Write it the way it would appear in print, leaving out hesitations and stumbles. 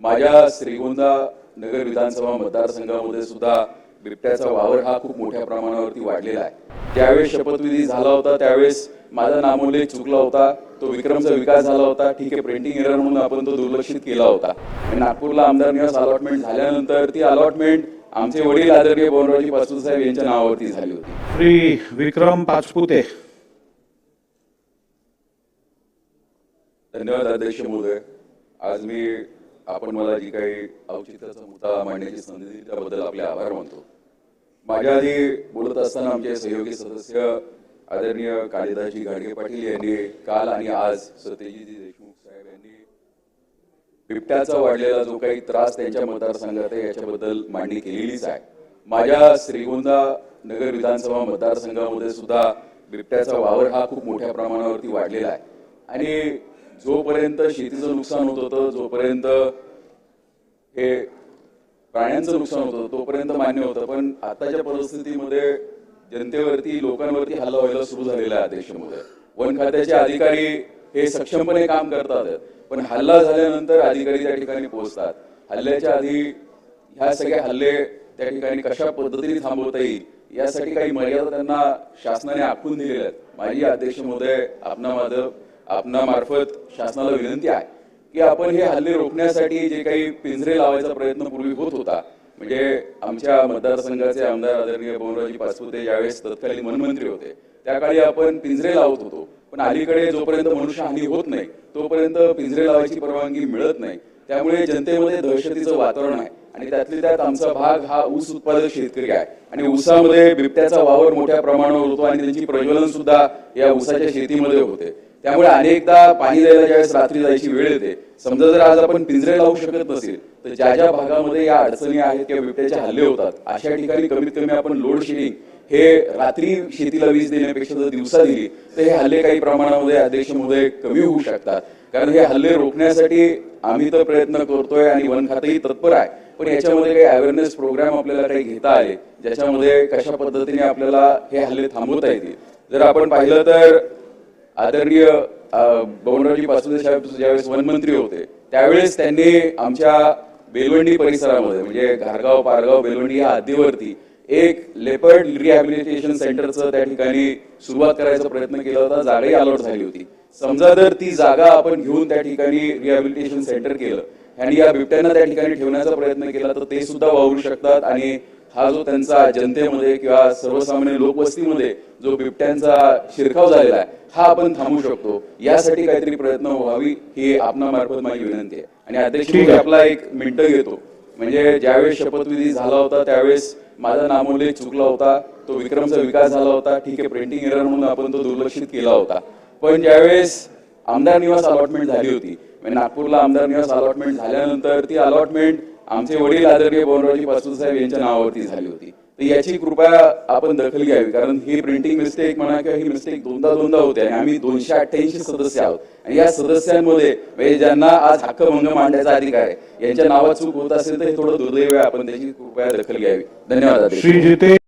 माझ्या श्रीगोंदा नगर विधानसभा मतदारसंघामध्ये सुद्धा बिबट्याचा वावर हा खूप मोठ्या प्रमाणावरती वाढलेला आहे। ज्यावेळेस शपथविधी झाला होता त्यावेळेस माझा नामोल्लेख चुकला होता, तो विक्रमचा विकास झाला होता, ठीक आहे, प्रिंटिंग एरर म्हणून आपण तो दुर्लक्षित केला होता। नागपूरला आमदार निवास अलॉटमेंट झाल्यानंतर ती अलॉटमेंट आमचे वडील आदरणीय बळवंतरावजी पाचपुते साहेब यांच्या नावावरती झाली होती। श्री विक्रम पाचपुते। धन्यवाद अध्यक्ष महोदय। आज मी आपण मला जी काही औचित्याचा मुद्दा मांडण्याची संधी दिली त्याबद्दल आपले आभार मानतो। माझ्या आधी बोलत असताना आमचे सहयोगी सदस्य आदरणीय कालिदासजी घाडगे पाटील यांनी काल आणि आज सत्यजितजी देशमुख साहेब यांनी बिबट्याचा वाढलेला जो काही त्रास त्यांच्या मतदारसंघात आहे याच्याबद्दल मांडणी केलेलीच आहे। माझ्या श्रीगोंदा नगर विधानसभा मतदारसंघामध्ये सुद्धा बिबट्याचा वावर हा खूप मोठ्या प्रमाणावरती वाढलेला आहे आणि जोपर्यंत शेतीचं नुकसान होत होतं, जोपर्यंत हे प्राण्यांचं नुकसान होतं तोपर्यंत मान्य होतं, पण आताच्या परिस्थितीमध्ये जनतेवरती लोकांवरती हल्ला व्हायला सुरू झालेला आहे। अध्यक्ष महोदय, वन खात्याचे अधिकारी हे सक्षमपणे काम करतात, पण हल्ला झाल्यानंतर अधिकारी त्या ठिकाणी पोहोचतात। हल्ल्याच्या आधी ह्या सगळे हल्ले त्या ठिकाणी कशा पद्धतीने थांबवता येईल यासाठी काही मर्यादा त्यांना शासनाने आखून दिलेल्या आहेत। माझी अध्यक्ष महोदय आपणामार्फत शासनाला विनंती आहे की आपण हे हल्ले रोखण्यासाठी जे काही पिंजरे लावायचा प्रयत्न पूर्वी होत होता, म्हणजे आमच्या मतदारसंघाचे आमदार आदरणीय बळवंतरावजी पाचपुते ज्यावेळेस तत्कालीन वनमंत्री होते त्या काळी आपण पिंजरे लावत होतो, पण अलीकडे जोपर्यंत मनुष्यहानी होत नाही तोपर्यंत पिंजरे लावायची परवानगी मिळत नाही। त्यामुळे जनतेमध्ये दहशतीचं वातावरण आहे आणि त्यातल्या त्यात आमचा भाग हा ऊस उत्पादक शेतकरी आहे आणि ऊसामध्ये बिबट्याचा वावर मोठ्या प्रमाणावर होतो आणि त्यांची प्रज्वलन सुद्धा या ऊसाच्या शेतीमध्ये होते। त्यामुळे अनेकदा पाणी द्यायला ज्यावेळेस रात्री जायची वेळ येते, समजा जर आज आपण पिंजरे लावू शकत नसेल तर ज्या ज्या भागामध्ये या अडचणी आहेत किंवा बिबट्याचे हल्ले होतात अशा ठिकाणी कमीत कमी आपण लोड शेडिंग हे रात्री शेतीला वीज देण्यापेक्षा जर दिवसा दिली तर हे हल्ले काही प्रमाणामध्ये अध्यक्ष महोदय कमी होऊ शकतात। कारण हे हल्ले रोखण्यासाठी आम्ही तर प्रयत्न करतोय आणि वन खातेही तत्पर आहे, पण याच्यामध्ये काही अवेअरनेस प्रोग्राम आपल्याला काही घेता आले ज्याच्यामध्ये कशा पद्धतीने आपल्याला हे हल्ले थांबवता येतील। जर आपण पाहिलं तर आदरणीय बळवंतरावजी पाचपुते साहेब ज्यावेळेस वनमंत्री होते त्यावेळेस त्यांनी आमच्या बेलवंडी परिसरामध्ये म्हणजे घारगाव, पारगाव, बेलवंडी या हद्दीवरती एक लेपर्ड रिहॅबिलिटेशन सेंटरचं त्या ठिकाणी सुरुवात करायचा प्रयत्न केला होता। जागाही अलॉट झाली होती। समजा जर ती जागा आपण घेऊन त्या ठिकाणी रिहॅबिलिटेशन सेंटर केलं आणि या बिबट्यांना त्या ठिकाणी ठेवण्याचा प्रयत्न केला तर ते सुद्धा वावरू शकतात आणि हा जो त्यांचा जनतेमध्ये किंवा सर्वसामान्य लोकवस्तीमध्ये जो बिबट्यांचा शिरकाव झालेला आहे हा आपण थांबवू शकतो। यासाठी काहीतरी प्रयत्न व्हावी ही आपणामार्फत माझी विनंती आहे। आणि अध्यक्ष आपला एक मिनिट घेतो, म्हणजे ज्यावेळेस शपथविधी झाला होता त्यावेळेस माझा नामोल्लेख चुकला होता, तो विक्रमचा विकास झाला होता, ठीक आहे, प्रिंटिंग एरर म्हणून आपण तो दुर्लक्षित केला होता, पण ज्यावेळेस आमदार निवास अलॉटमेंट झाली होती, म्हणजे नागपूरला आमदार निवास अलॉटमेंट झाल्यानंतर ती अलॉटमेंट आमचे वडील आदरणीय बळवंतरावजी पाचपुते साहेब यांच्या नावावरती झाली होती। तर याची कृपया आपण दखल घ्यावी, कारण ही प्रिंटिंग मिस्टेक म्हणा किंवा ही मिस्टेक दोनदा होते आणि आम्ही 288 सदस्य आहोत आणि या सदस्यांमध्ये म्हणजे ज्यांना आज हक्कभंग मांडण्याचा अधिकार आहे यांच्या नावात चूक होत असेल तर हे थोडं दुर्दैव आहे, आपण त्याची कृपया दखल घ्यावी। धन्यवाद।